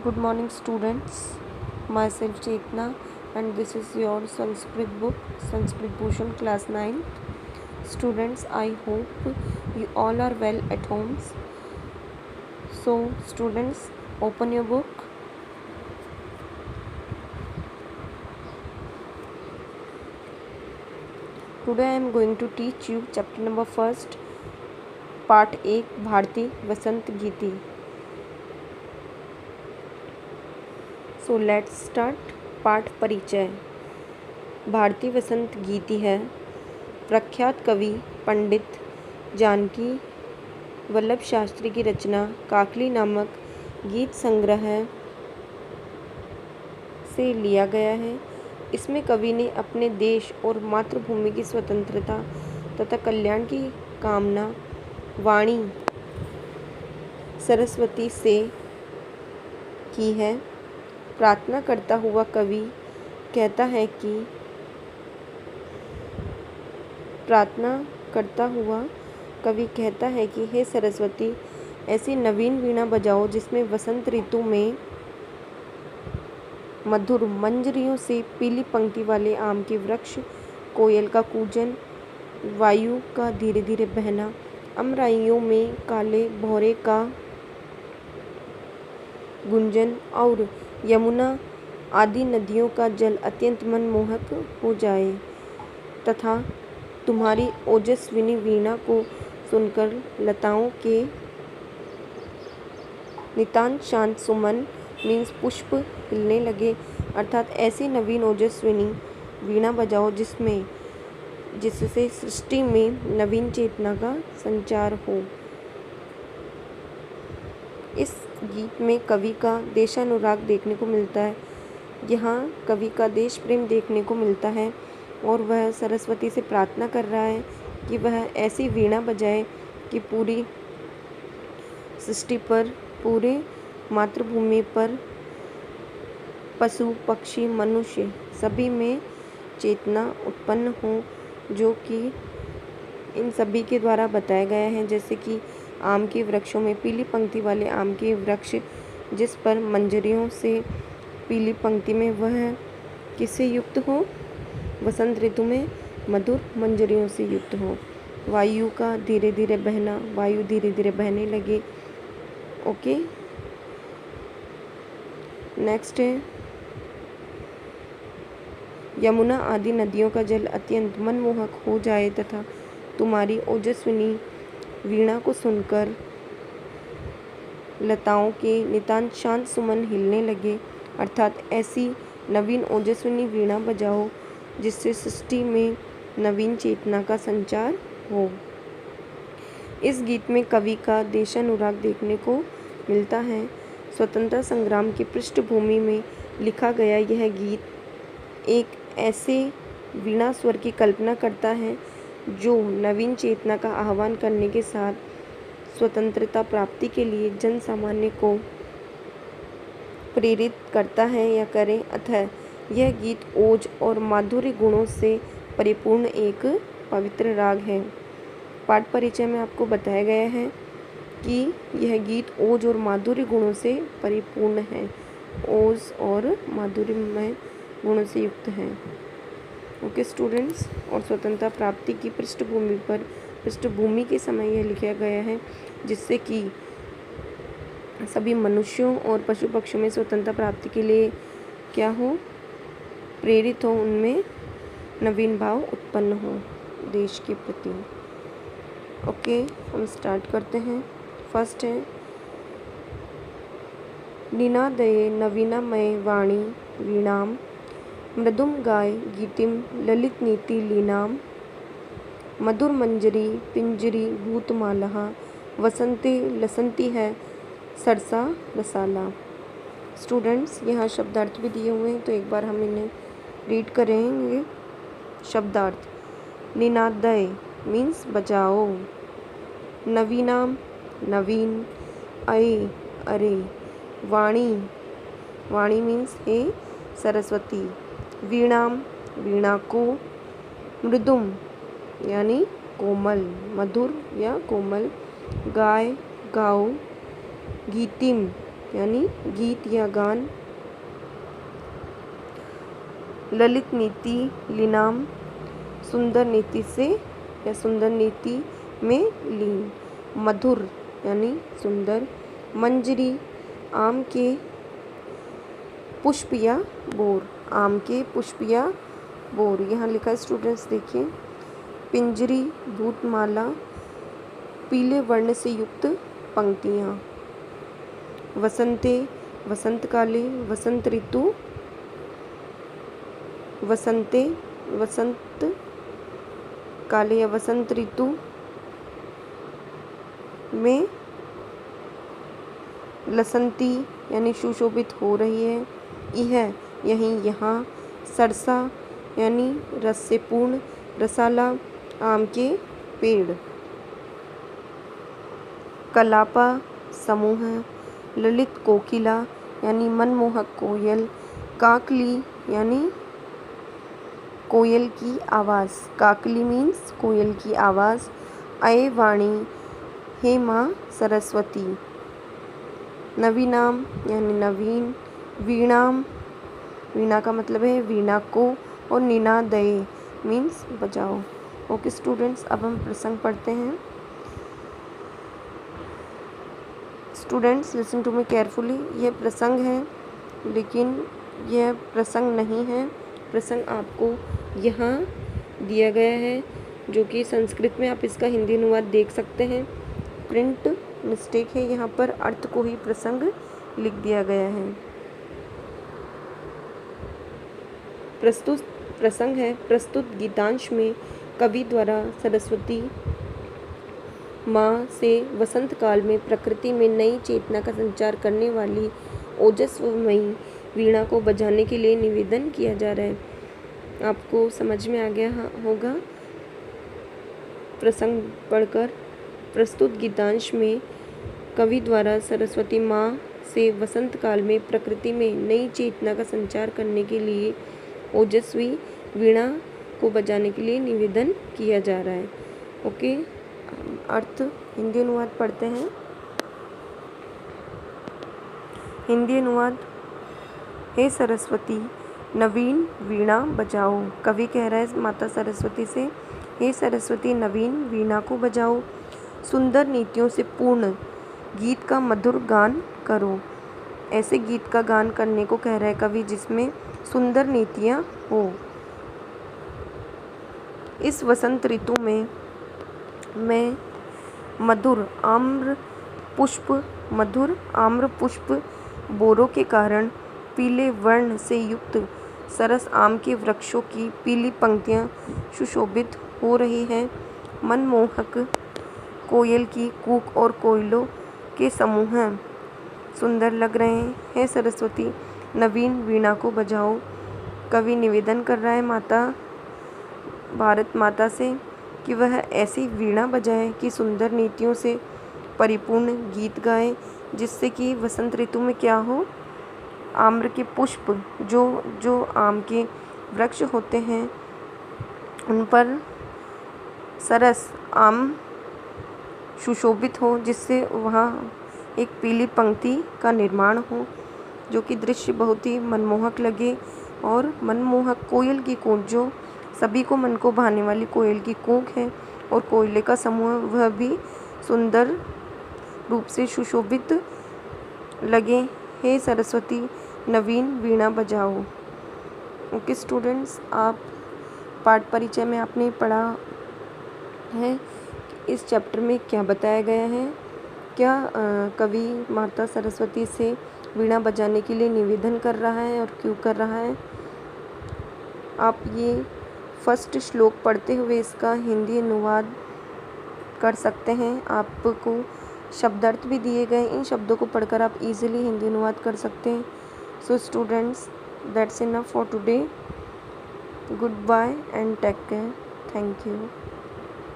Good morning, students. Myself Chetna, and this is your Sanskrit book, Sanskrit Bhushan, class 9. Students, I hope you all are well at homes. So, students, open your book. Today I am going to teach you chapter number 1, part 1, Bharti Vasant Geeti. So let's start. पाठ परिचय। भारती वसंत गीति है प्रख्यात कवि पंडित जानकी वल्लभ शास्त्री की रचना काकली नामक गीत संग्रह से लिया गया है। इसमें कवि ने अपने देश और मातृभूमि की स्वतंत्रता तथा कल्याण की कामना वाणी सरस्वती से की है। प्रार्थना करता हुआ कवि कहता है कि हे सरस्वती, ऐसी नवीन वीणा बजाओ जिसमें वसंत ऋतु में मधुर मंजरियों से पीली पंक्ति वाले आम के वृक्ष, कोयल का कूजन, वायु का धीरे धीरे बहना, अमराइयों में काले भौरे का गुंजन और यमुना आदि नदियों का जल अत्यंत मनमोहक हो जाए तथा तुम्हारी ओजस्विनी वीणा को सुनकर लताओं के नितांत शांत सुमन मीन्स पुष्प हिलने लगे। अर्थात ऐसी नवीन ओजस्विनी वीणा बजाओ जिससे सृष्टि में नवीन चेतना का संचार हो। इस गीत में कवि का देशानुराग देखने को मिलता है। यहाँ कवि का देश प्रेम देखने को मिलता है और वह सरस्वती से प्रार्थना कर रहा है कि वह ऐसी वीणा बजाए कि पूरी सृष्टि पर, पूरे मातृभूमि पर पशु पक्षी मनुष्य सभी में चेतना उत्पन्न हो, जो कि इन सभी के द्वारा बताया गया है। जैसे कि आम के वृक्षों में पीली पंक्ति वाले आम के वृक्ष जिस पर मंजरियों से पीली पंक्ति में वह किससे युक्त हो, वसंत ऋतु में मधुर मंजरियों से युक्त हो। वायु का धीरे धीरे बहना, वायु धीरे धीरे बहने लगे। ओके, नेक्स्ट है यमुना आदि नदियों का जल अत्यंत मनमोहक हो जाए तथा तुम्हारी ओजस्विनी वीणा को सुनकर लताओं के नितांत शांत सुमन हिलने लगे। अर्थात ऐसी नवीन ओजस्विनी वीणा बजाओ जिससे सृष्टि में नवीन चेतना का संचार हो। इस गीत में कवि का देशानुराग देखने को मिलता है। स्वतंत्रता संग्राम की पृष्ठभूमि में लिखा गया यह गीत एक ऐसे वीणा स्वर की कल्पना करता है जो नवीन चेतना का आह्वान करने के साथ स्वतंत्रता प्राप्ति के लिए जन सामान्य को प्रेरित करता है या करे। अतः यह गीत ओज और माधुर्य गुणों से परिपूर्ण एक पवित्र राग है। पाठ परिचय में आपको बताया गया है कि यह गीत ओज और माधुर्य गुणों से परिपूर्ण है, ओज और माधुर्यमय गुणों से युक्त है। ओके स्टूडेंट्स, और स्वतंत्रता प्राप्ति की पृष्ठभूमि के समय यह लिखा गया है जिससे कि सभी मनुष्यों और पशु पक्षियों में स्वतंत्रता प्राप्ति के लिए क्या हो, प्रेरित हो, उनमें नवीन भाव उत्पन्न हो देश के प्रति। ओके, हम स्टार्ट करते हैं। फर्स्ट है निनादये नवीनामय वाणी वीणाम मृदुम गाय गीतिम ललित नीति लीनाम मधुर मंजरी पिंजरी भूतमालः वसंते लसंती है सरसा रसाला। स्टूडेंट्स, यहाँ शब्दार्थ भी दिए हुए हैं तो एक बार हम इन्हें रीड करेंगे। शब्दार्थ। निनादय मीन्स बजाओ, नवीनाम नवीन, अये अरे, वाणी वाणी मीन्स हे सरस्वती, वीणाम वीणा को, मृदुम यानी कोमल, मधुर या कोमल, गाय गाओ, गीतिम यानी गीत या गान। ललित नीति लीनाम, सुंदर नीति से या सुंदर नीति में लीन। मधुर यानी सुंदर। मंजरी, आम के पुष्प या बोर, आम के पुष्प या बोर। यहाँ लिखा है स्टूडेंट्स देखिए। पिंजरी, भूतमाला, पीले वर्ण से युक्त पंक्तियाँ। वसंते, वसंत काले, वसंत ऋतु, वसंते, वसंत काले या वसंत ऋतु में। लसंती यानी सुशोभित हो रही है। यह, यहीं, यहाँ। सरसा यानी रस से पूर्ण, रसाला, आम के पेड़। कलापा समूह। ललित कोकिला यानी मनमोहक कोयल। काकली यानी कोयल की आवाज़, काकली मीन्स कोयल की आवाज़। अये वाणी, हे माँ सरस्वती। नवीनाम यानी नवीन। वीणाम, वीणा का मतलब है वीणा को। और निनादये मीन्स बजाओ। ओके स्टूडेंट्स, अब हम प्रसंग पढ़ते हैं। Students listen to me carefully. यह प्रसंग है, लेकिन यह प्रसंग नहीं है। प्रसंग आपको यहाँ दिया गया है, जो कि संस्कृत में आप इसका हिंदी अनुवाद देख सकते हैं। प्रिंट मिस्टेक है, यहाँ पर अर्थ को ही प्रसंग लिख दिया गया है। प्रस्तुत प्रसंग है। प्रस्तुत गीतांश में कवि द्वारा सरस्वती माँ से वसंत काल में प्रकृति में नई चेतना का संचार करने वाली ओजस्वमयी वीणा को बजाने के लिए निवेदन किया जा रहा है। आपको समझ में आ गया होगा प्रसंग पढ़कर। प्रस्तुत गीतांश में कवि द्वारा सरस्वती माँ से वसंत काल में प्रकृति में नई चेतना का संचार करने के लिए ओजस्वी वीणा को बजाने के लिए निवेदन किया जा रहा है। ओके, अर्थ हिंदी अनुवाद पढ़ते हैं। हिंदी अनुवाद। हे सरस्वती, नवीन वीणा बजाओ। कवि कह रहा है माता सरस्वती से, हे सरस्वती नवीन वीणा को बजाओ। सुंदर नीतियों से पूर्ण गीत का मधुर गान करो। ऐसे गीत का गान करने को कह रहा है कवि जिसमें सुंदर नीतियाँ हो। इस वसंत ऋतु में मैं मधुर आम्र पुष्प बोरों के कारण पीले वर्ण से युक्त सरस आम के वृक्षों की पीली पंक्तियाँ सुशोभित हो रही हैं। मनमोहक कोयल की कूक और कोयलों के समूह सुंदर लग रहे हैं। सरस्वती नवीन वीणा को बजाओ। कवि निवेदन कर रहा है भारत माता से कि वह ऐसी वीणा बजाए कि सुंदर नीतियों से परिपूर्ण गीत गाए, जिससे कि वसंत ऋतु में क्या हो, आम्र के पुष्प जो आम के वृक्ष होते हैं उन पर सरस आम सुशोभित हो, जिससे वहाँ एक पीली पंक्ति का निर्माण हो, जो कि दृश्य बहुत ही मनमोहक लगे। और मनमोहक कोयल की कूक, जो सभी को मन को भाने वाली कोयल की कूक है, और कोयले का समूह वह भी सुंदर रूप से सुशोभित लगे। हे सरस्वती नवीन वीणा बजाओ। ओके स्टूडेंट्स, आप पाठ परिचय में आपने पढ़ा है कि इस चैप्टर में क्या बताया गया है, क्या कवि माता सरस्वती से वीणा बजाने के लिए निवेदन कर रहा है और क्यों कर रहा है। आप ये फर्स्ट श्लोक पढ़ते हुए इसका हिंदी अनुवाद कर सकते हैं। आपको शब्दार्थ भी दिए गए, इन शब्दों को पढ़कर आप इजीली हिंदी अनुवाद कर सकते हैं। So students, that's enough for today. Goodbye and take care. Thank you.